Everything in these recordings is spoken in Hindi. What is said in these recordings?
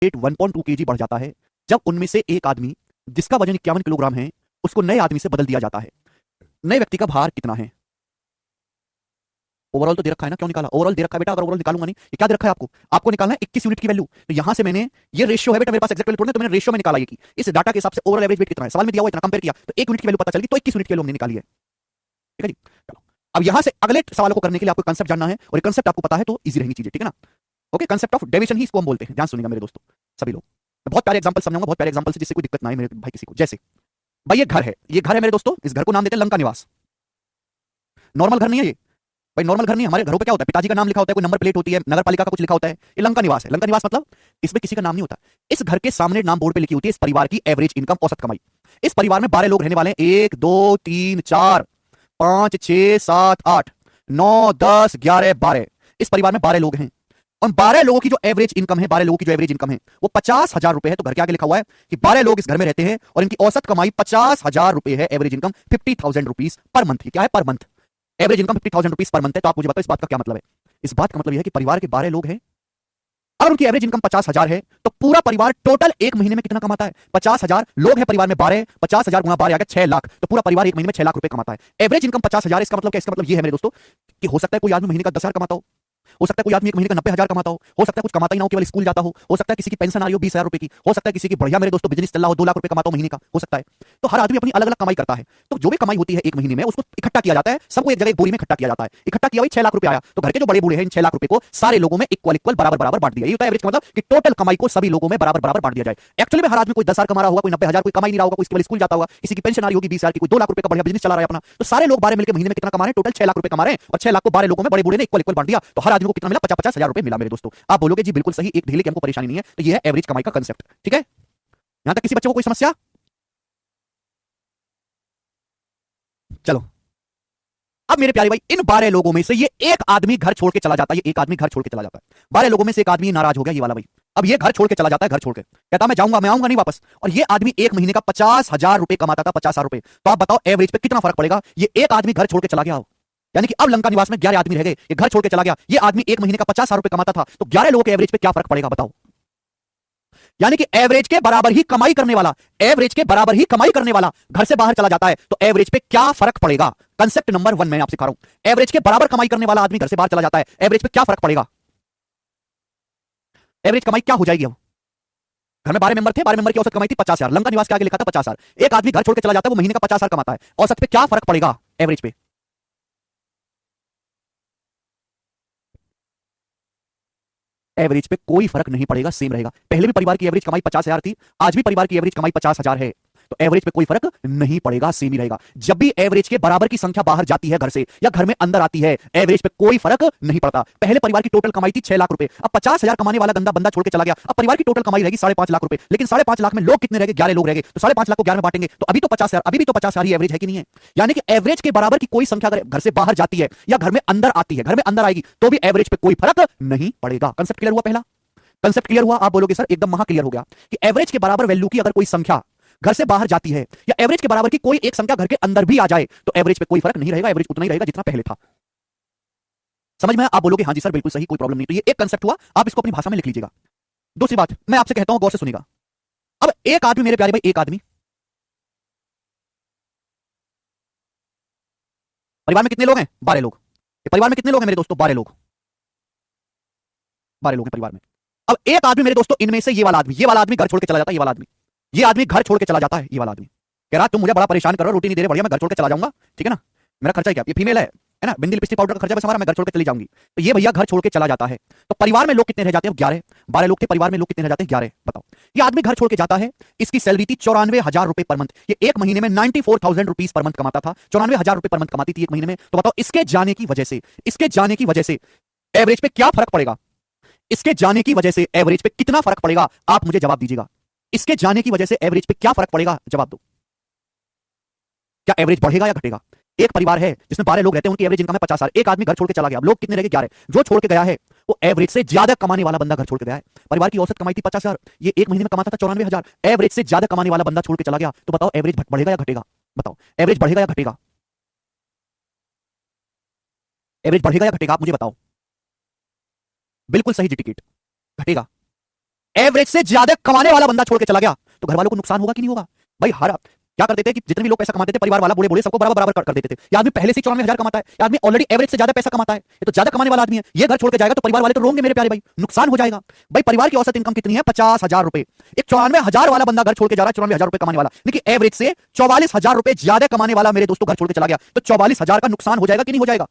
वेट 1.2 kg बढ़ जाता है जब उनमें से एक आदमी जिसका वजन 51 किलोग्राम है उसको नए आदमी से बदल दिया जाता है। नए व्यक्ति का भार कितना है? ओवरऑल तो दे रखा है ना, क्यों निकाला? ओवरऑल दे रखा है बेटा, अगर ओवरऑल निकालूंगा नहीं, ये क्या दे रखा है आपको? आपको निकालना है 21 यूनिट की वैल्यू। तो यहां से मैंने ये रेशियो है बेटा, मेरे पास एग्जैक्ट वैल्यू थोड़ी है, तो मैंने रेशियो में निकाला ये कि इस डाटा के हिसाब से ओवरऑल एवरेज वेट कितना है, सवाल में दिया हुआ इतना कंपेयर किया तो 1 यूनिट की वैल्यू पता चल गई, तो 21 यूनिट की वैल्यू हमने निकाली है। ठीक है जी, चलो अब यहां से अगले सवालों को करने के लिए आपको कंसेप्ट जानना है, और ये कंसेप्ट आपको पता है तो इजी रहेंगी चीजें, ठीक है ना? ओके, कंसेप्ट ऑफ डेविएशन ही इसको हम बोलते हैं, ध्यान सुनिएगा मेरे दोस्तों सभी लोग। मैं बहुत प्यारे एग्जांपल समझाऊंगा, बहुत प्यारे एग्जांपल से, जिससे कोई दिक्कत ना आए मेरे भाई किसी को। जैसे भाई ये घर है, ये घर है मेरे दोस्तों, इस घर को नाम देते हैं लंका निवास। नॉर्मल घर नहीं है ये भाई, नॉर्मल घर नहीं है। हमारे घरों पे क्या होता है, पिताजी का नाम लिखा होता है, कोई नंबर प्लेट होती है, नगर पालिका का कुछ लिखा होता है। ये लंका निवास है। लंका निवास मतलब इसमें किसी का नाम नहीं होता। इस घर के सामने नाम बोर्ड पे लिखी होती है इस परिवार की एवरेज इनकम, औसत कमाई। इस परिवार में 12 लोग रहने वाले हैं, 1 2 3 4 5 6 7 8 9 10 11 12। इस परिवार में 12 लोग हैं, और 12 लोगों की जो एवरेज इनकम है, 12 लोगों की जो एवरेज इनकम है वो 50,000 रुपए है। तो घर के आगे लिखा हुआ है कि 12 लोग इस घर में रहते हैं और इनकी औसत कमाई 50,000 रुपए है। Average income 50,000 rupees per month. क्या है? Per month. Average income 50,000 rupees per month है। तो आप मुझे बताओ इस बात का क्या मतलब है? इस बात का मतलब यह है कि परिवार के 12 लोग हैं, अगर उनकी एवरेज इनकम 50,000 है तो पूरा परिवार टोटल एक महीने में कितना कमाता है? 50,000 लोग हैं परिवार में, 12, 50,000 गुणा 12 आ गया 6 लाख। तो पूरा परिवार एक महीने में 6 लाख रुपए कमाता है। Average income 50,000। इसका मतलब क्या? इसका मतलब ये है मेरे दोस्तों कि हो सकता है कोई आदमी महीने का 10,000 कमाता हो सकता है कोई आदमी एक महीने का 90,000 कमाता हो सकता है कुछ कमाता ही ना हो, केवल स्कूल जाता हो सकता है किसी की पेंशन आ रही हो 20,000 रुपए की, हो सकता है किसी की बढ़िया मेरे दोस्तों बिजनेस चल रहा हो 2 लाख रुपए कमाता हो महीने का, हो सकता है। तो हर आदमी अपनी अलग अलग कमाई करता है। तो जो भी कमाई होती है एक महीने में उसको इकट्ठा किया जाता है, सबको एक जगह एक बोरी में इकट्ठा किया जाता है। इकट्ठा किया, वही 6 लाख रुपए आया। तो घर के जो बड़े बूढ़े हैं इन 6 लाख रुपए को सारे लोगों में इक्वल इक्वल बराबर बराबर बांट दिया। ये होता है एवरेज का मतलब कि टोटल कमाई को सभी लोगों में बराबर बराबर बांट दिया जाए। एक्चुअली में हर आदमी कोई 10,000 कमा रहा होगा, कोई 90,000, कोई कमाई नहीं रहा होगा, कोई केवल स्कूल जाता होगा, किसी की पेंशन आ रही होगी 20,000 की, कोई 2 लाख रुपए का बढ़िया बिजनेस चला रहा है अपना। तो सारे लोग 12 मिलकर महीने में कितना कमा रहे हैं? टोटल 6 लाख रुपए कमा रहे हैं, और 6 लाख को 12 लोगों में बड़े बूढ़े ने इक्वल इक्वल बांट दिया। तो हर आदमी को कितना मिला? 50,000 रुपए मिला मेरे दोस्तों। आप बोलोगे जी बिल्कुल सही, एक ढीले की हमको परेशानी नहीं है। तो ये है एवरेज कमाई का कंसेप्ट। ठीक है, यहां तक किसी बच्चे को कोई समस्या? चलो अब मेरे प्यारे भाई, इन 12 लोगों में से ये एक आदमी घर छोड़ के चला जाता है। ये एक आदमी घर छोड़ के चला जाता है। 12 लोगों में से एक आदमी नाराज हो गया, ये वाला भाई। अब ये घर छोड़ के चला जाता है, घर छोड़ के कहता मैं जाऊंगा, मैं आऊंगा नहीं वापस। और ये आदमी एक महीने का 50,000 रुपए कमाता था, 50,000 रुपए। तो आप बताओ एवरेज पे कितना फर्क पड़ेगा? ये एक आदमी घर छोड़ के चला गया, यानी कि अब लंका निवास में 11 आदमी रह गए, ये घर छोड़ के चला गया। ये आदमी एक महीने का 50,000 रुपए कमाता था, तो 11 लोगों के एवरेज पे क्या फर्क पड़ेगा बताओ? यानी कि एवरेज के बराबर ही कमाई करने वाला, एवरेज के बराबर ही कमाई करने वाला घर से बाहर चला जाता है, तो एवरेज पे क्या फर्क पड़ेगा? कंसेप्ट नंबर 1 मैं आपसे सिखा रहा हूं। एवरेज के बराबर कमाई करने वाला आदमी घर से बाहर चला जाता है, एवरेज पे क्या फर्क पड़ेगा? एवरेज कमाई क्या हो जाएगी? अब घर में 12 मेंबर थे, 12 मेंबर की औसत कमाई थी 50,000। लंका निवास के आगे लिखा था 50,000। एक आदमी घर छोड़ के चला जाता है, वो महीने का 50,000 कमाता है, औसत पे क्या फर्क पड़ेगा? एवरेज पे एवरेज पे कोई फर्क नहीं पड़ेगा, सेम रहेगा। पहले भी परिवार की एवरेज कमाई 50,000 थी, आज भी परिवार की एवरेज कमाई 50,000 है, तो एवरेज पे कोई फर्क नहीं पड़ेगा, सेम ही रहेगा। जब भी एवरेज के बराबर की संख्या बाहर जाती है घर से या घर में अंदर आती है, एवरेज पे कोई फर्क नहीं पड़ता। पहले परिवार की टोटल कमाई थी 6 लाख रुपए, अब 50,000 कमाने वाला गंदा बंदा छोड़ के चला गया, अब परिवार की टोटल कमाई रहेगी 5.5 लाख रुपए। लेकिन 5.5 लाख में लोग कितने रह गए? 11 लोग रह गए, तो 5.5 लाख को 11 में बांटेंगे तो अभी तो 50,000, अभी भी तो 50,000 ही एवरेज है कि नहीं है? यानी कि एवरेज के बराबर की कोई संख्या अगर घर से बाहर जाती है या घर में अंदर आती है, घर में अंदर आएगी, तो भी एवरेज पे कोई फर्क नहीं पड़ेगा। कंसेप्ट क्लियर हुआ? पहला कंसेप्ट क्लियर हुआ? आप बोलोगे सर एकदम महा क्लियर हो गया कि एवरेज के बराबर वैल्यू की अगर कोई संख्या घर से बाहर जाती है या एवरेज के बराबर की कोई एक संख्या घर के अंदर भी आ जाए, तो एवरेज पे कोई फर्क नहीं रहेगा, एवरेज उतना ही रहेगा जितना पहले था। समझ में? आप बोलोगे हां जी सर बिल्कुल सही, कोई प्रॉब्लम नहीं। तो ये एक कंसेप्ट हुआ, आप इसको अपनी भाषा में लिख लीजिएगा। दूसरी बात मैं आपसे कहता हूं, गौर से सुनिएगा। अब एक आदमी, मेरे प्यारे भाई, एक आदमी परिवार में कितने लोग हैं? 12 लोग। परिवार में कितने लोग हैं मेरे दोस्तों? 12 लोग। 12 लोग हैं परिवार में। अब एक आदमी मेरे दोस्तों, इनमें से ये वाला आदमी घर छोड़ के चला जाता है। ये आदमी घर छोड़ के चला जाता है। ये वाला आदमी कह रहा तुम मुझे बड़ा परेशान कर रहे हो, रोटी नहीं दे रहे, बढ़िया मैं घर छोड़ के चला जाऊंगा, ठीक है ना, मेरा खर्चा क्या? ये फीमेल है ना, बिंदी लिपस्टिक पाउडर का खर्चा बस हमारा, मैं घर छोड़ के चली जाऊंगी। तो ये भैया घर छोड़ के चला जाता है, तो परिवार में लोग कितने रह जाते हैं? 11। 12 लोग थे, परिवार में लोग कितने रह जाते हैं? 11। बताओ। ये आदमी घर छोड़ के जाता है, इसकी सैलरी थी 94,000 रुपए पर मंथ। ये एक महीने में 94,000 रुपीज पर मंथ कमाता था, 94,000 रुपए पर मंथ कमाती थी एक महीने में। तो बताओ इसके जाने की वजह से एवरेज पे क्या फर्क पड़ेगा? इसके जाने की वजह से एवरेज पे कितना फर्क पड़ेगा? आप मुझे जवाब दीजिएगा। इसके जाने की वजह से एवरेज पे क्या फर्क पड़ेगा? जवाब दो। क्या एवरेज बढ़ेगा या घटेगा? एक परिवार है जिसमें 12 लोग रहते हैं, उनकी एवरेज इनकम है 50,000। एक आदमी घर छोड़ के चला गया, अब लोग कितने रह गए? 11। जो छोड़ के गया है वो एवरेज से ज्यादा कमाने वाला बंदा घर छोड़ के गया है। परिवार की औसत कमाई थी 50,000, ये एक महीने में कमाता था 94,000। एवरेज से ज्यादा कमाने वाला बंदा छोड़ के चला गया, तो बताओ एवरेज बढ़ेगा या घटेगा? बताओ एवरेज बढ़ेगा या घटेगा? एवरेज बढ़ेगा या घटेगा? आप मुझे बताओ। बिल्कुल सही जी टिकट, घटेगा। एवरेज से ज्यादा कमाने वाला बंदा छोड़ के चला गया तो घर वालों को नुकसान होगा कि नहीं होगा? भाई हर क्या करते थे कि जितने भी लोग पैसा कमाते थे परिवार वाला बोले बोले सबको बराबर बराबर कर देते थे। ये आदमी पहले से 94,000 कमाता है, ये आदमी ऑलरेडी एवरेज से ज्यादा पैसा कमाता है, ये तो ज्यादा कमाने वाला आदमी है, ये घर छोड़ के जाएगा तो परिवार वाले तो रोंगे मेरे प्यारे भाई, नुकसान हो जाएगा। भाई परिवार की औसत इनकम कितनी है? 50,000 रुपए। एक 94,000 वाला बंदा घर छोड़ के जा रहा है, 94,000 रुपए कमाने वाला, लेकिन एवरेज से 44,000 रुपए ज्यादा कमाने वाला मेरे दोस्तों घर छोड़ के चला गया, तो 44,000 का नुकसान हो जाएगा कि नहीं हो जाएगा?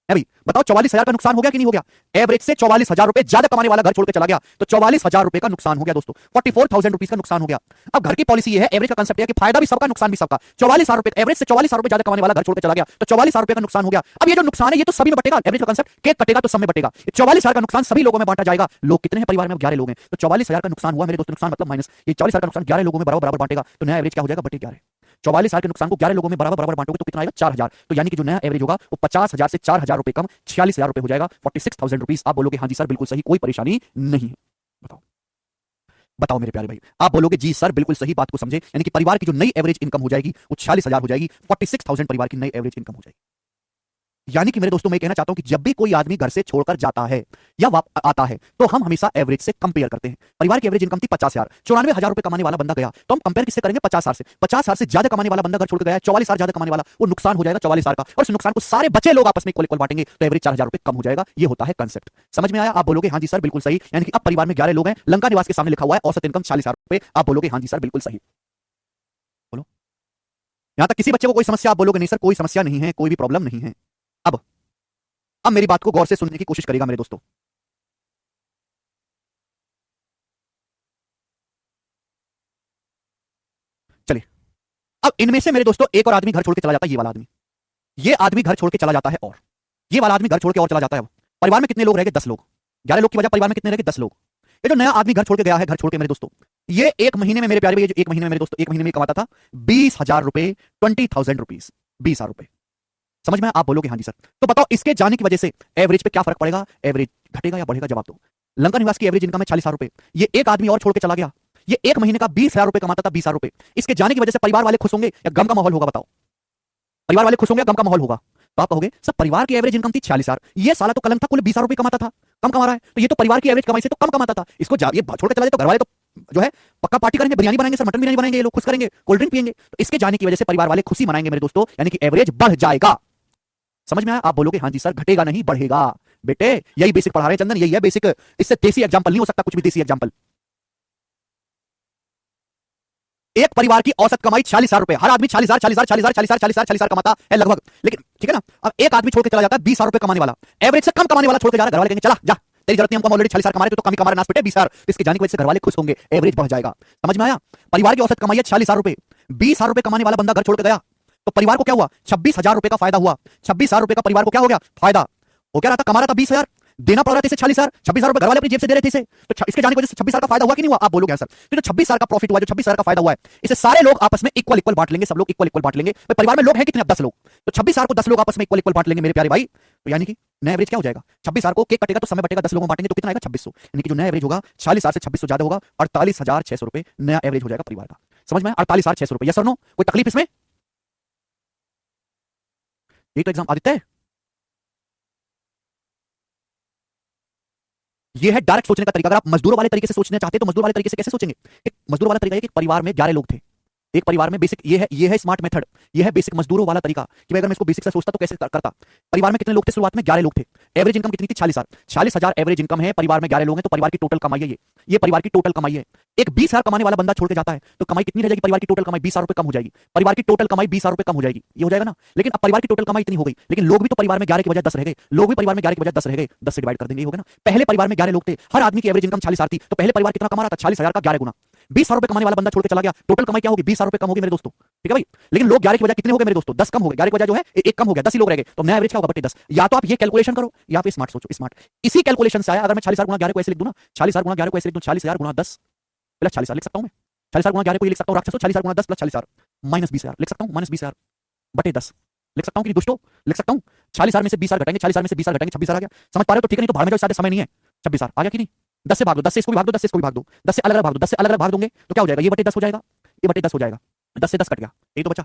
है भाई बताओ, 44,000 का नुकसान हो गया कि नहीं हो गया? एवरेज से 44,000 रुपए ज्यादा कमाने वाला घर छोड़ के चला गया तो 44,000 रुपए का नुकसान हो गया दोस्तों, 44,000 रुपीज का नुकसान हो गया। अब घर की पॉलिसी ये है, एवरेज का कंसेप्ट है कि फायदा भी सबका नुकसान भी सबका। 44,000 रुपए एवरेज से 44,000 रुपए ज्यादा कमाने वाला घर छोड़ के चला गया तो 44,000 रुपए का नुकसान हो गया। अब ये जो नुकसान है ये तो सभी में बटेगा, एवरेज का कंसेप्ट, केक कटेगा तो सब में बटेगा। 44,000 का नुकसान सभी लोगों में बांटा जाएगा। लोग कितने हैं परिवार में? 11 लोग हैं, तो 44,000 का नुकसान हुआ मेरे दोस्तों, नुकसान मतलब माइनस, ये 44,000 का नुकसान 11 लोगों में बराबर बराबर बांटेगा तो नया एवरेज क्या हो जाएगा? बटे 11। 44,000 के नुकसान को 11 लोगों में बराबर बराबर बांटोगे तो कितना आएगा? 4,000। तो यानी कि जो नया एवरेज होगा वो 50,000 से 4,000 रुपए कम 46,000 रुपए हो जाएगा, 46,000 रुपीज। आप बोलोगे हाँ जी सर बिल्कुल सही, कोई परेशानी नहीं है। बताओ बताओ मेरे प्यारे भाई, आप बोलोगे जी सर बिल्कुल सही बात को समझे, यानी कि परिवार की जो नई एवरेज इनकम हो जाएगी वो 46,000 हो जाएगी, 46,000 परिवार की नई एवरेज इनकम हो जाएगी। यानी कि मेरे दोस्तों मैं कहना चाहता हूं कि जब भी कोई आदमी घर से छोड़कर जाता है या आता है तो हम हमेशा एवरेज से कंपेयर करते हैं। परिवार की एवरेज इनकम थी 50,000, 94,000 रुपए कमाने वाला बंदा गया तो हम कंपेयर किससे करेंगे? 50,000 से। 50,000 से ज्यादा कमाने वाला बंदा घर छोड़कर गया, 44,000 ज्यादा कमाने वाला, वो नुकसान हो जाएगा 44,000 का, और उस नुकसान को सारे बचे लोग आपस में इक्वल इक्वल बांटेंगे तो एवरेज 4,000 रुपए कम हो जाएगा। ये होता है कंसेप्ट। समझ में आया? आप बोलोगे हाँ जी सर बिल्कुल सही, यानी कि अब परिवार में 11 लोग हैं, लंका निवास के सामने लिखा हुआ है औसत इनकम 40,000 रुपए, आप बोलोगे हाँ जी सर बिल्कुल सही। बोलो यहां तक किसी बच्चे को कोई समस्या? आप बोलोगे नहीं सर कोई समस्या नहीं है, कोई भी प्रॉब्लम नहीं है। अब मेरी बात को गौर से सुनने की कोशिश करेगा मेरे दोस्तों। चलिए अब इनमें से मेरे दोस्तों एक और आदमी घर छोड़ के चला जाता है, ये वाला आदमी, ये आदमी घर छोड़ के चला जाता है, और ये वाला आदमी घर छोड़ के और चला जाता है। परिवार में कितने लोग रह गए? 10 लोग। 11 लोग की वजह परिवार में कितने रह गए? 10 लोग। ये जो नया आदमी घर छोड़ के गया है, घर छोड़ के मेरे दोस्तों, ये एक महीने में मेरे प्यारे, ये जो एक महीने में मेरे दोस्तों, एक महीने में कमाता था 20,000 रुपए, 20,000 रुपीज, 20,000 रुपए। समझ में? आप बोलोगे हाँ जी सर। तो बताओ इसके जाने की वजह से एवरेज पे क्या फर्क पड़ेगा? एवरेज घटेगा या बढ़ेगा? जवाब दो। लंका निवास की एवरेज इनकम है 40,000 रुपए, ये एक आदमी और छोड़ के चला गया, ये एक महीने का 20,000 रुपए कमाता था, 20,000 रुपए। इसके जाने की वजह से परिवार वाले खुश होंगे या गम का माहौल होगा? बताओ, परिवार वाले खुश होंगे या गम का माहौल होगा? तो आप कहोगे सर परिवार की एवरेज इनकम थी 46,000, ये साला तो कलंक था, कुल 20,000 रुपए कमाता था, कम कमा रहा है, तो ये तो परिवार की एवरेज कमाई से तो कम कमाता था, इसको ये छोड़ के चला जाए तो घर वाले तो जो है पक्का पार्टी करेंगे, बिरयानी बनाएंगे सर, मटन बिरयानी बनाएंगे, ये लोग खुश करेंगे, कोल्ड ड्रिंक पिएंगे, तो इसके जाने की वजह से परिवार वाले खुशी मनाएंगे मेरे दोस्तों, यानी कि एवरेज बढ़ जाएगा। समझ में आया? आप बोलोगे हाँ जी सर घटेगा नहीं बढ़ेगा। बेटे यही बेसिक पढ़ा रहे हैं चंदन, यही है बेसिक, इससे देसी एग्जांपल नहीं हो सकता, कुछ भी देसी एग्जांपल। एक परिवार की औसत कमाई 46,000 रुपए, हर आदमी 40,000 40,000 40,000 40,000 40,000 40,000 कमाता है लगभग, लेकिन ठीक है ना। अब एक आदमी छोड़ के चला जाता है 20,000 रुपए कमाने वाला, एवरेज से कम कमाने वाला छोड़ के जा रहा है, घर वाले कहेंगे चला जा, तेरी जरूरत नहीं, हमको ऑलरेडी 40,000 कमा रहे, तो कम ही कमा रहा, नाच पिटे 20,000, इसके जाने की वजह से घर वाले खुश होंगे, एवरेज बढ़ जाएगा। समझ में आया? परिवार की औसत कमाई है 46,000 रुपए, 20,000 रुपए कमाने वाला बंदा घर छोड़ के गया तो परिवार को क्या हुआ? 26,000 रुपए का फायदा हुआ। 26,000 रुपए का परिवार को क्या हो गया? फायदा हो क्या रहा था? कमा रहा था 20,000, देना पड़ रहा था इसे 40,000, 26,000 रुपए घर वाले अपनी जेब से दे रहे थे इसे, तो इसके जाने की वजह से 26,000 का फायदा हुआ कि नहीं हुआ? आप बोलोगे सर। तो जो 26,000 का प्रॉफिट हुआ, जो 26,000 का फायदा हुआ है, इसे सारे लोग आपस में इक्वल इक्वल बांट लेंगे, सब लोग इक्वल इक्वल बांट लेंगे। परिवार में लोग हैं कितने? 10 लोग, तो 26,000 को 10 लोग आपस में इक्वल इक्वल बांट लेंगे मेरे प्यारे भाई, तो यानी कि नया एवरेज क्या हो जाएगा? 26,000 को केक कटेगा तो समय बटेगा, 10 लोगों में बांटेंगे तो कितना आएगा? 2600, यानी कि जो नया एवरेज होगा 40,000 से 2600 ज्यादा होगा, 48,600 रुपए नया एवरेज हो जाएगा परिवार का। समझ में? 48,600 रुपए, यस और नो? कोई तकलीफ इसमें? यही तो एग्जाम आदित्य है, ये है डायरेक्ट सोचने का तरीका। अगर आप मजदूरों वाले तरीके से सोचना चाहते हैं तो मजदूर वाले तरीके से कैसे सोचेंगे? एक मजदूर वाला तरीका है कि परिवार में 11 लोग थे, एक परिवार में बेसिक, ये है स्मार्ट मेथड, ये है बेसिक मजदूरों वाला तरीका कि अगर मैं इसको बेसिक से सोचता तो कैसे करता। परिवार में कितने लोग थे? शुरुआत में 11 लोग थे, एवरेज इनकम कितनी थी? 40,000, 40,000 एवरेज इनकम है, परिवार में 11 लोग हैं, तो परिवार की टोटल कमाई है ये परिवार की टोटल कमाई है। एक 20,000 कमाने वाला बंदा छोड़ के जाता है तो कमाई कितनी रह जाएगी? परिवार की टोटल कमाई 20,000 रुपए कम हो जाएगी, परिवार की टोटल कमाई 20,000 रुपए कम हो जाएगी, ये हो जाएगा ना। लेकिन अब परिवार की टोटल कमाई इतनी हो गई, लेकिन लोग भी तो परिवार में 11 की बजाय 10 रह गए, लोग भी परिवार में 11 की बजाय 10 रह गए, 10 से डिवाइड कर देंगे, ये होगा ना। पहले परिवार में 11 लोग थे, हर आदमी की एवरेज इनकम 40,000 थी, तो पहले परिवार कितना कमा रहा था? 40,000 का 11 गुना, 20,000 रुपए कमाने वाला बंदा छोड़ के चला गया, टोटल कमाई क्या होगी? 20,000 रुपए कम होगी मेरे दोस्तों, ठीक है भाई। लेकिन लोग 11 की बजाय कितने हो गए मेरे दोस्तों? 10 कम हो गए, 11 की बजाय जो है एक कम हो गया, 10 ही लोग रह गए, तो नया एवरेज क्या होगा? बटे 10। या तो आप ये कैलकुलेशन करो या फिर स्मार्ट सोचो, स्मार्ट। इसी कैलकुलेशन से आया, अगर मैं 40,000 गुना 11 को ऐसे लिख दूं ना, 40,000 गुना 11 को ऐसे लिख दूं, 40,000 गुना 10 प्लस 40,000 लिख सकता हूं मैं, 40,000 गुना 11 को ये लिख सकता हूं राक्षसों, 40,000 गुना 10 प्लस 40,000 माइनस 20,000 लिख सकता हूं, माइनस 20,000 बटे 10 लिख सकता हूं कि दुष्टो लिख सकता हूं। 40,000 में से 20,000 घटाएंगे, 40,000 में से 20,000 घटाएंगे, 26,000 आ गया। समझ पा रहे हो? तो ठीक है, नहीं तो भाड़ में जाओ, ज्यादा समय नहीं है। 26,000 आ गया कि नहीं? 10 से भाग दो, 10 से इसको भी भाग दो, 10 से इसको भी भाग दो, 10 से अलग अलग भाग दो, 10 से अलग अलग भाग दोगे तो क्या हो जाएगा? ये बटे 10 हो जाएगा, ये बटे 10 हो जाएगा, 10 से 10 कट गया, यही तो बचा,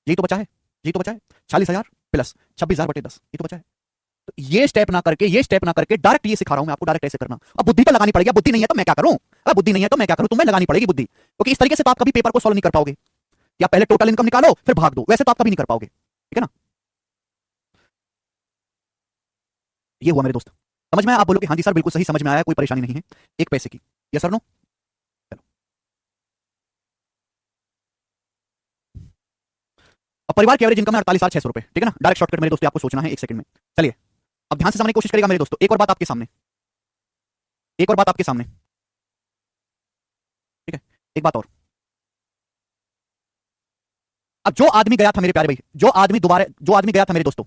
यही तो बचा है, यही तो बचा है। 40,000 प्लस 26,000 बटे 10, ये तो बचा है। ये स्टेप ना करके, ये स्टेप ना करके डायरेक्ट ये सिखा रहा हूं मैं आपको, डायरेक्ट ऐसे करना। अब बुद्धि तो लगानी पड़ेगी, बुद्धि नहीं है तो मैं क्या करूं? अब बुद्धि नहीं है तो मैं क्या करूं? तुम्हें लगानी पड़ेगी बुद्धि, क्योंकि इस तरीके से तो आप कभी पेपर को सॉल्व नहीं कर पाओगे। या पहले टोटल इनकम निकालो फिर भाग दो, वैसे तो आप कभी नहीं कर पाओगे, ठीक है ना? ये हुआ मेरे दोस्त, समझ में आया? आप बोलोगे हाँ जी सर बिल्कुल सही समझ में आया, कोई परेशानी नहीं है एक पैसे की। Yes sir no? चलो, अब परिवार की एवरेज इनकम है 48,600 रुपए, ठीक है ना? डायरेक्ट शॉर्टकट मेरे दोस्तों आपको सोचना है 1 सेकंड में। चलिए अब ध्यान से समझने की कोशिश करेगा मेरे दोस्तों। एक और बात आपके सामने, एक और बात आपके सामने, ठीक है? एक बात और, अब जो आदमी गया था मेरे प्यारे भाई, जो आदमी गया था मेरे दोस्तों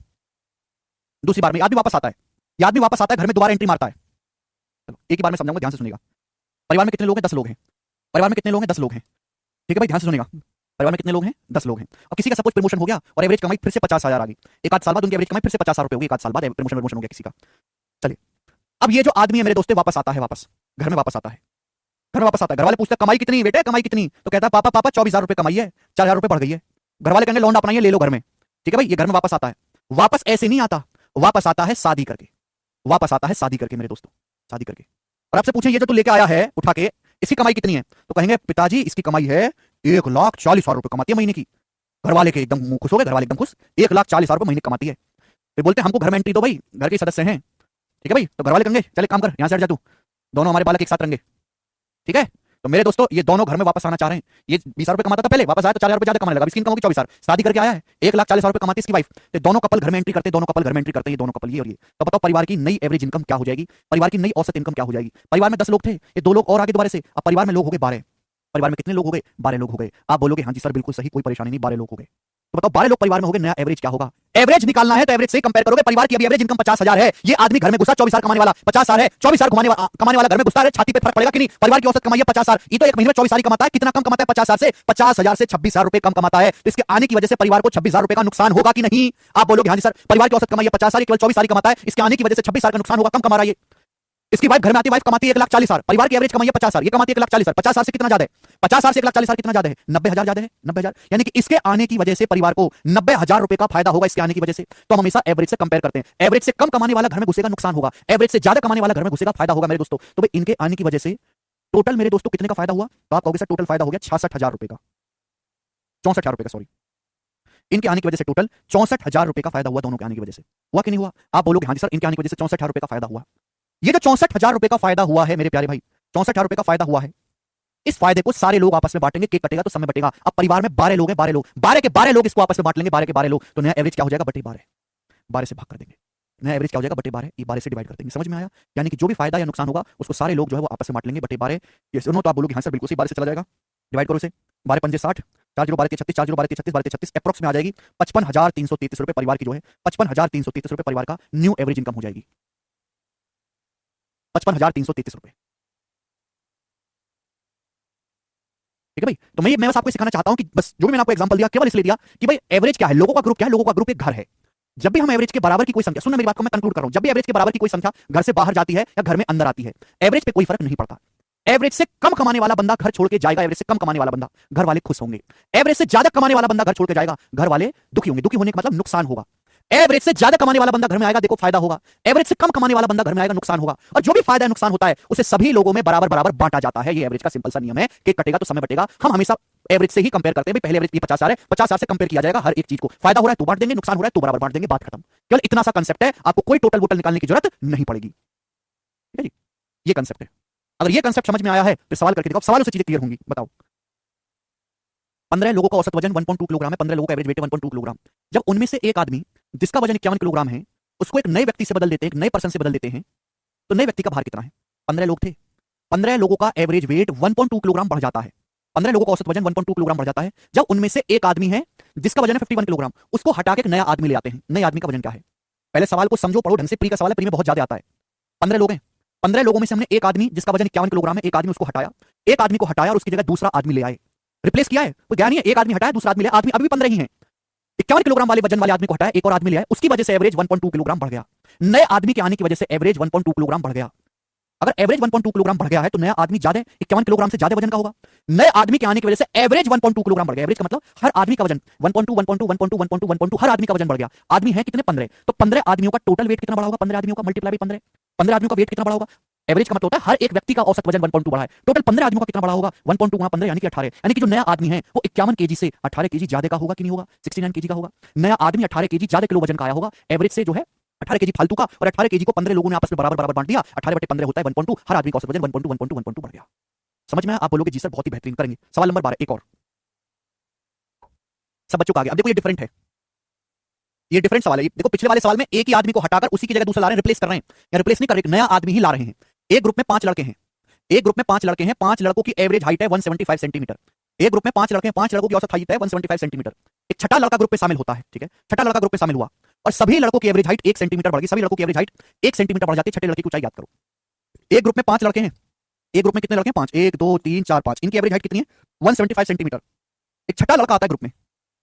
दूसरी बार में, आदमी वापस आता है, ये आदमी वापस आता है, घर में दोबारा एंट्री मारता है। चलो एक ही बार में समझाऊंगा, ध्यान से सुनिएगा। परिवार में कितने लोग हैं? 10 लोग हैं। परिवार में कितने लोग हैं? 10 लोग हैं, ठीक है भाई, ध्यान से सुनिएगा। परिवार में कितने लोग हैं? 10 लोग हैं। और किसी का सपोज प्रमोशन हो गया और एवरेज कमाई फिर से 50,000 आ गई, एक आध साल बाद उनकी एवरेज कमाई फिर से 50,000 रुपए होगी, एक आध साल बाद प्रमोशन हो गया किसी का। चलिए अब ये जो आदमी है मेरे दोस्तों वापस आता है, वापस घर में वापस आता है, घर में वापस आता है। घर वाले पूछते हैं कमाई कितनी बेटे, कमाई कितनी? तो कहता है पापा 24,000 रुपए कमाई है, 4,000 रुपए बढ़ गई है। घर वाले कहेंगे लौंडा अपनाइए, ले लो घर में, ठीक है भाई? ये घर में वापस आता है, वापस ऐसे नहीं आता, वापस आता है शादी करके, वापस आता है शादी करके मेरे दोस्तों, शादी करके। और आपसे पूछें ये जो तू लेके आया है उठा के, इसकी कमाई कितनी है? तो कहेंगे पिताजी इसकी कमाई है 1,40,000 रुपए कमाती है महीने की। घर वाले के एकदम मुंह खुश हो गए, घर वाले एकदम खुश, 1,40,000 रुपए महीने कमाती है। फिर बोलते हैं हमको घर में एंट्री दो भाई, घर के सदस्य हैं, ठीक है भाई? तो घर वाले कहेंगे चले काम कर, यहां से हट जा तू, दोनों हमारे बालक एक साथ रहेंगे, ठीक है? तो मेरे दोस्तों ये दोनों घर में वापस आना चाह रहे हैं। ये 20,000 रुपए कमाता था पहले, वापस आया तो 4,000 रुपए ज्यादा कमाने लगा, इसकी इनकम होगी 24,000, शादी करके आया है, 1,40,000 रुपए कमाती है इसकी वाइफ। तो दोनों कपल घर में एंट्री करते हैं, दोनों कपल घर में एंट्री करते हैं, ये दोनों कपल ये और ये। तो बताओ परिवार की नई एवरेज इनकम क्या हो जाएगी? परिवार की नई औसत इनकम क्या हो जाएगी? परिवार में 10 लोग थे, ये 2 लोग और आगे दोबारा से, अब परिवार में लोग हो गए 12। परिवार में कितने लोग हो गए? 12 लोग हो गए। आप बोलोगे हाँ जी सर बिल्कुल सही, कोई परेशानी नहीं, 12 लोग हो गए। तो बताओ 12 लोग परिवार में हो गए, नया एवरेज क्या होगा? एवरेज निकालना है तो एवरेज से कंपेयर करोगे। परिवार की अभी एवरेज इनकम 50,000 है, ये आदमी घर में घुसा 24,000 कमाने वाला, 50,000 है, 24,000 कमाने वाला घर में घुसा है, छाती पे फर्क पड़ेगा कि नहीं? परिवार की औसत कमाई है 50,000, ये तो एक महीने में 24,000 कमाता है, कितना कम कमाता है 50,000 से? 50,000 से 26,000 रुपए कम कमाता है। तो इसके आने की वजह से परिवार को 26,000 रुपए का नुकसान होगा कि नहीं? आप बोलोगे हाँ जी सर परिवार की औसत कमाई है 50,000, केवल 24,000 कमाता है, इसके आने की वजह से 26,000 का नुकसान होगा, कम कमा रहा है। इसकी वाइफ घर में आती है, वाइफ कमाती है 1,40,000, परिवार की एवरेज कमाई है 50,000, ये कमाती है 1,40,000, 50,000 से कितना ज्यादा है? 50,000 से 1,40,000 कितना ज्यादा है? 90,000 ज्यादा है, 90,000। यानी कि इसके आने की वजह से परिवार को 90,000 रुपए का फायदा होगा इसके आने की वजह से। तो हम हमेशा एवरेज से कंपेयर करते हैं। एवरेज से कम कमाने वाला घर में घुसेगा, नुकसान होगा, एवरेज से ज्यादा कमाने वाला घर में घुसेगा, फायदा होगा मेरे दोस्तों। तो भाई इनके आने की वजह से टोटल मेरे दोस्तों कितने का फायदा हुआ? तो आप कहोगे सर टोटल फायदा हो गया 66,000 रुपए का, 64,000 रुपए का, सॉरी। इनके आने की वजह से टोटल 64,000 रुपए का फायदा हुआ, दोनों के आने की वजह से। हुआ कि नहीं हुआ? आप बोलोगे हाँ जी सर इनके आने की वजह से 64,000 रुपए का फायदा हुआ। ये जो 64,000 रुपए का फायदा हुआ है मेरे प्यारे भाई, 64,000 रुपए का फायदा हुआ है, इस फायदे को सारे लोग आपस में बांटेंगे, केक कटेगा तो सब में बटेगा। अब परिवार में 12 लोग हैं, 12 लोग, 12 के 12 लोग इसको आपस में बांट लेंगे, 12 के 12 लोग, तो नया एवरेज क्या हो जाएगा? बटे 12, 12 से भाग कर देंगे। नया एवरेज क्या हो जाएगा? बटे 12, ये 12 से डिवाइड कर देंगे। समझ में आया? यानी कि जो भी फायदा या नुकसान होगा उसको सारे लोग जो है वो आपस में बांट लेंगे, बटे 12। ये सुनो तो आप बोलोगे हाँ सर बिल्कुल सही, 12 से चला जाएगा, डिवाइड करो इसे, 12 पंजे 60, 4 0 12 के 36, 4 0 12 के 36, 12 के 36, अप्रॉक्स में आ जाएगी 55,333 रुपए परिवार की जो है, 55,333 रुपए परिवार का न्यू एवरेज इनकम हो जाएगी, 55,333 रुपए, ठीक है भाई? तो मैं बस आपको सिखाना चाहता हूं कि बस जो भी मैंने आपको एग्जांपल दिया केवल इसलिए दिया कि भाई एवरेज क्या है, लोगों का ग्रुप क्या है? लोगों का ग्रुप एक घर है। जब भी हम एवरेज के बराबर की कोई संख्या, सुनना मेरी बात को, मैं कंक्लूड कर रहा हूं, जब भी एवरेज के बराबर की कोई संख्या घर से बाहर जाती है या घर में अंदर आती है, एवरेज पे कोई फर्क नहीं पड़ता। एवरेज से कम कमाने वाला बंदा घर छोड़ के जाएगा, एवरेज से कम कमाने वाला बंदा, घर वाले खुश होंगे। एवरेज से ज्यादा कमाने वाला बंदा घर छोड़ के जाएगा, घर वाले दुखी होंगे। दुखी होने का मतलब नुकसान होगा। एवरेज से ज्यादा कमाने वाला बंदा घर में आएगा, देखो फायदा होगा। एवरेज से कम कमाने वाला बंदा घर में आएगा, नुकसान होगा। और जो भी फायदा नुकसान होता है उसे सभी लोगों में बराबर बराबर बांटा जाता है। ये एवरेज का सिंपल सा नियम है, केक कटेगा तो समय बटेगा। हम हमेशा एवरेज से ही कंपेयर करते हैं। पहले एवरेज 50,000 है, 50,000 से कंपेयर किया जाएगा हर एक चीज को। फायदा हो रहा है तो बांट देंगे, नुकसान हो रहा है तो बराबर बांट देंगे, बात खत्म। केवल इतना सा कंसेप्ट है, आपको कोई टोटल वोटल निकालने की जरूरत नहीं पड़ेगी, ठीक है जी? ये कंसेप्ट है। अगर ये कंसेप्ट समझ में आया है तो सवाल करके देखो, सवालों से चीजें क्लियर होंगी। बताओ 15 लोगों का औसत वजन 1.2 किलोग्राम है, 15 लोगों का एवरेज वेट है 1.2 किलोग्राम। जब उनमें से एक आदमी जिसका वजन 51 किलोग्राम है उसको एक नए व्यक्ति से बदल देते हैं, एक नए पर्सन से बदल देते हैं, तो नए व्यक्ति का भार कितना है? 15 लोग थे, 15 लोगों का एवरेज वेट 1.2 किलोग्राम बढ़ जाता है, 15 लोगों का औसत वजन 1.2 किलोग्राम बढ़ जाता है। जब उनमें से एक आदमी है जिसका वजन है 51 किलोग्राम, उसको हटा के एक नया आदमी ले आते हैं। नए आदमी का वजन क्या है? पहले सवाल को समझो, पढ़ो ढंग से, प्री का सवाल है, प्री में बहुत ज्यादा आता है। 15 लोग हैं, 15 लोगों में से हमने एक आदमी जिसका वजन 51 किलोग्राम है, एक आदमी उसको हटाया, एक आदमी को हटाया और उसकी जगह दूसरा आदमी ले आए, रिप्लेस किया है, कोई गया नहीं है। एक आदमी हटाया, दूसरा आदमी ले, आदमी अभी भी 15 ही है। 51 किलोग्राम वाले वजन वाले आदमी को हटाया, एक और आदमी ले आए, उसकी वजह से एवरेज 1.2 किलोग्राम बढ़ गया। नए आदमी के आने की वजह से एवरेज 1.2 किलोग्राम बढ़ गया। अगर एवरेज 1.2 किलोग्राम बढ़ गया है तो नया आदमी ज्यादा 51 किलोग्राम से ज्यादा वजन का होगा। नए आदमी के आने की वजह से एवरेज 1.2 किलोग्राम बढ़ गया। एवरेज का मतलब हर आदमी का वजन 1.2 1.2 1.2 1.2 1.2 हर आदमी का वजन बढ़ गया। आदमी है कितने 15, तो 15 आदमियों का टोटल वेट कितना बढ़ा होगा, 15 आदमियों का मल्टीप्लाई 15, 15 आदमियों का वेट कितना बढ़ा होगा। एवरेज का मतलब होता है हर एक व्यक्ति का औसत वजन 1.2 बढ़ा है। टोटल 15 आदमियों का कितना बढ़ा होगा, 1.2 गुणा 15 यानी कि 18, यानी कि जो नया आदमी है वो 51 केजी से 18 केजी ज्यादा का होगा कि नहीं होगा, 69 केजी का होगा। नया आदमी 18 केजी ज्यादा किलो वजन का आया होगा एवरेज से, जो है 18 केजी फालतू का, और 18 केजी को 15 लोगों ने आपस में बराबर बराबर बांट दिया, 18/15 होता है 1.2, हर आदमी का औसत वजन 1.2 1.2 1.2 बढ़ गया। समझ में आया? आप बोलोगे जी सर बहुत ही बेहतरीन, करेंगे। सवाल नंबर 12 एक और, सब बच्चों का आगे। अब देखो ये डिफरेंट है, ये डिफरेंट सवाल है। देखो पिछले वाले सवाल में एक ही आदमी को हटाकर उसी की जगह दूसरा ला रहे हैं, रिप्लेस कर रहे हैं, या रिप्लेस नहीं कर रहे, नया आदमी ही ला रहे हैं। एक ग्रुप में 5 लड़के हैं, एक ग्रुप में 5 लड़के हैं, 5 लड़कों की एवरेज हाइट है 175 सेंटीमीटर। एक ग्रुप में 5 लड़के हैं, 5 लड़कों की औसत हाइट है 175 सेंटीमीटर। एक छठा लड़का ग्रुप में शामिल होता है, ठीक है, छठा लड़का ग्रुप में शामिल हुआ और सभी लड़कों की एवरेज हाइट 1 सेंटीमीटर बढ़ गई, सभी लड़कों की एवरेज हाइट 1 सेंटीमीटर बढ़ जाती है। छठे लड़के की ऊंचाई याद करो। एक ग्रुप में 5 लड़के हैं, एक ग्रुप में कितने लड़के हैं, 5, 1 2 3 4 5, इनकी एवरेज हाइट कितनी है, 175 सेंटीमीटर। एक छठा लड़का आता है ग्रुप में,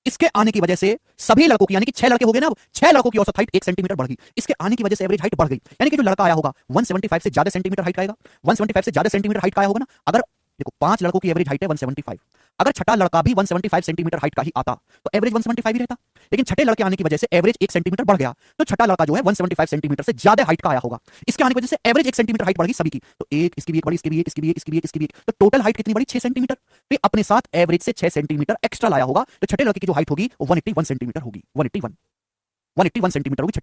इसके आने की वजह से सभी लड़कों की, यानी कि 6 लड़के हो गए ना, अब 6 लड़कों की औसत हाइट 1 सेंटीमीटर बढ़ गई। इसके आने की वजह से एवरेज हाइट बढ़ गई, यानी कि जो लड़का आया होगा 175 से ज्यादा सेंटीमीटर हाइट का आएगा, 175 से ज्यादा सेंटीमीटर हाइट का आया होगा ना। अगर देखो 5 लड़कों की एवरेज हाइट है 175, अगर छठा लड़का भी 175 सेंटीमीटर हाइट का ही आता तो एवरेज 175 ही रहता, लेकिन छठे लड़के आने की वजह से एवरेज 1 सेंटीमीटर बढ़ गया, तो छठा लड़का जो है 175 सेंटीमीटर से ज्यादा हाइट का आया होगा। इसके आने की वजह से एवरेज 1 सेंटीमीटर हाइट बढ़ गई सभी की, तो एक इसकी भी एक बढ़ी, इसकी भी एक, इसकी भी एक, इसकी भी एक, इसकी भी एक, तो टोटल हाइट कितनी बढ़ी, 6 सेंटीमीटर। तो अपने साथ एवरेज से 6 सेंटीमीटर एक्स्ट्रा लाया होगा, तो छठे लड़के की जो हाइट होगी वो 181 सेंटीमीटर होगी, 181 सेंटीमीटर होगी छठे